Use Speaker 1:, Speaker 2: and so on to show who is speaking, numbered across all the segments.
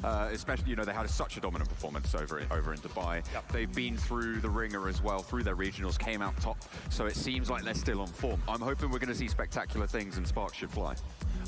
Speaker 1: especially, you know, they had such a dominant performance over in Dubai.
Speaker 2: Yep.
Speaker 1: They've been through the ringer as well, through their regionals, came out top, so it seems like they're still on form. I'm hoping we're going to see spectacular things and sparks should fly.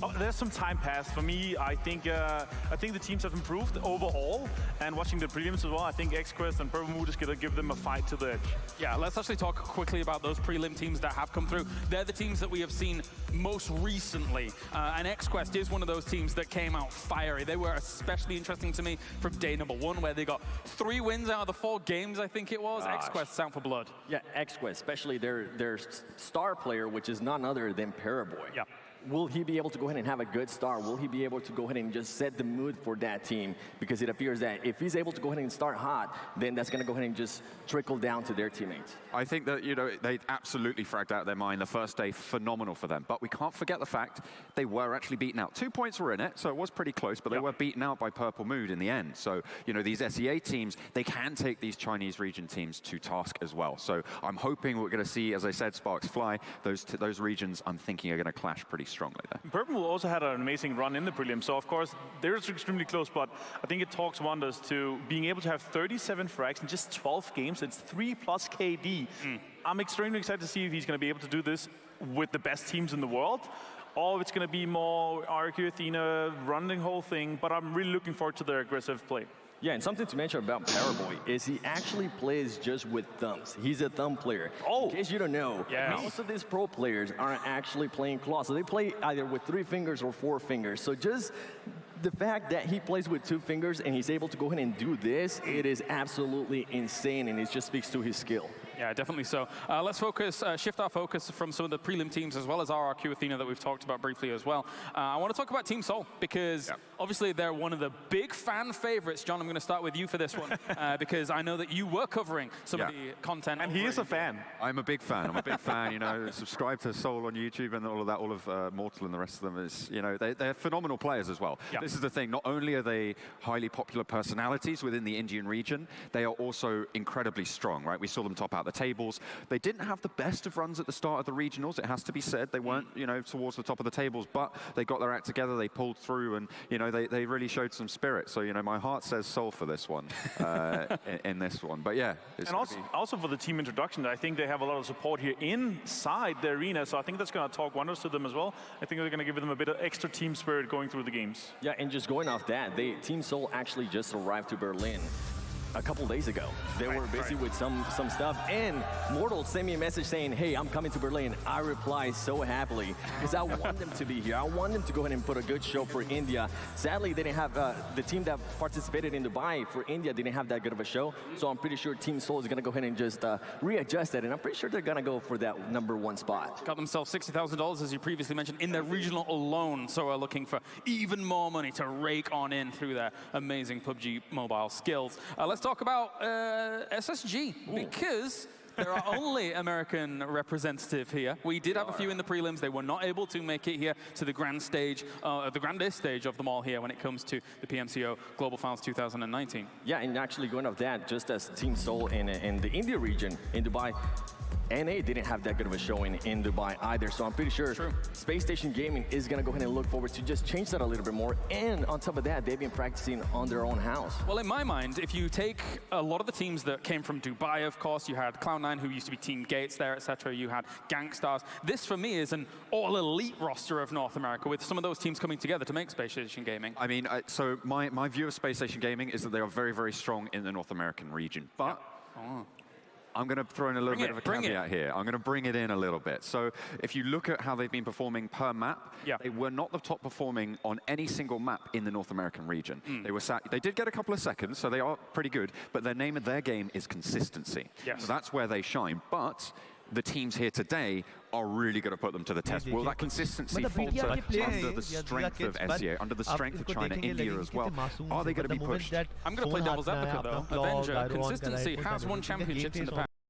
Speaker 2: Oh, there's some time passed. For me, I think the teams have improved overall, and watching the prelims as well, I think XQuest and Purple Mood is going to give them a fight to the edge.
Speaker 3: Yeah, let's actually talk quickly about those prelim teams that have come through. They're the teams that we have seen most recently, and XQuest is one of those teams that came out fiery. They were especially interesting to me from day number 1, where they got 3 wins out of the 4 games, I think it was. XQuest out for blood.
Speaker 4: Yeah, XQuest, especially their star player, which is none other than Paraboy.
Speaker 2: Yeah.
Speaker 4: Will he be able to go ahead and have a good start? Will he be able to go ahead and just set the mood for that team? Because it appears that if he's able to go ahead and start hot, then that's going to go ahead and just trickle down to their teammates.
Speaker 1: I think that, you know, they absolutely fragged out their mind. The first day, phenomenal for them. But we can't forget the fact they were actually beaten out. 2 points were in it, so it was pretty close, but they were beaten out by Purple Mood in the end. So, you know, these SEA teams, they can take these Chinese region teams to task as well. So I'm hoping we're going to see, as I said, sparks fly. Those regions, I'm thinking, are going to clash pretty strongly there.
Speaker 2: Purple Mood also had an amazing run in the prelim, so of course they're extremely close, but I think it talks wonders to being able to have 37 frags in just 12 games. It's 3+ KD. I'm extremely excited to see if he's going to be able to do this with the best teams in the world, or if it's going to be more RQ Athena running the whole thing, but I'm really looking forward to their aggressive play.
Speaker 4: Yeah, and something to mention about Paraboy is he actually plays just with thumbs. He's a thumb player.
Speaker 2: Oh!
Speaker 4: In case you don't know, most of these pro players aren't actually playing claws. So they play either with 3 fingers or 4 fingers. So just the fact that he plays with 2 fingers and he's able to go ahead and do this, it is absolutely insane, and it just speaks to his skill.
Speaker 3: Yeah, definitely so. Let's shift our focus from some of the prelim teams as well as RRQ Athena that we've talked about briefly as well. I want to talk about Team Seoul because obviously they're one of the big fan favorites. John, I'm going to start with you for this one because I know that you were covering some of the content.
Speaker 2: And he is a fan.
Speaker 1: I'm a big fan. I'm a big fan. You know, subscribe to Seoul on YouTube and all of that. All of Mortal and the rest of them is, you know, they're phenomenal players as well.
Speaker 2: Yeah.
Speaker 1: This is the thing. Not only are they highly popular personalities within the Indian region, they are also incredibly strong. Right? We saw them top out the tables. They didn't have the best of runs at the start of the regionals. It has to be said. They weren't, you know, towards the top of the tables, but they got their act together. They pulled through, and you know, they really showed some spirit. So you know, my heart says Seoul for this one, in this one. But yeah,
Speaker 2: and also for the team introduction, I think they have a lot of support here inside the arena. So I think that's going to talk wonders to them as well. I think they're going to give them a bit of extra team spirit going through the games.
Speaker 4: Yeah, and just going off that, Team Seoul actually just arrived to Berlin a couple days ago. They were busy with some stuff, and Mortal sent me a message saying, hey, I'm coming to Berlin. I replied so happily because I want them to be here. I want them to go ahead and put a good show for India. Sadly, they didn't have the team that participated in Dubai for India didn't have that good of a show, so I'm pretty sure Team Seoul is going to go ahead and just readjust that, and I'm pretty sure they're going to go for that #1 spot.
Speaker 3: Got themselves $60,000, as you previously mentioned, in their regional alone, so are looking for even more money to rake on in through their amazing PUBG mobile skills. Let's talk about SSG, because there are only American representative here. We did have a few in the prelims. They were not able to make it here to the grand stage, the grandest stage of them all here when it comes to the PMCO Global Finals 2019.
Speaker 4: Yeah, and actually going off that, just as Team Seoul in the India region in Dubai, NA didn't have that good of a showing in Dubai either, so I'm pretty sure Space Station Gaming is going to go ahead and look forward to just change that a little bit more, and on top of that, they've been practicing on their own house.
Speaker 3: Well, in my mind, if you take a lot of the teams that came from Dubai, of course, you had Cloud9, who used to be Team Gates there, etc. You had Gangstars. This, for me, is an all-elite roster of North America, with some of those teams coming together to make Space Station Gaming.
Speaker 1: I mean, so my view of Space Station Gaming is that they are very, very strong in the North American region, but I'm going to throw in a little bit of a caveat here. I'm going to bring it in a little bit. So if you look at how they've been performing per map, they were not the top performing on any single map in the North American region. They did get a couple of seconds, so they are pretty good, but their name of their game is consistency. So that's where they shine. But the teams here today are really going to put them to the test. Will that consistency falter under the strength of SEA, under the strength of China, India as well? Are they going to be pushed?
Speaker 3: I'm going to play devil's advocate though. Avenger, consistency has won championships in the past.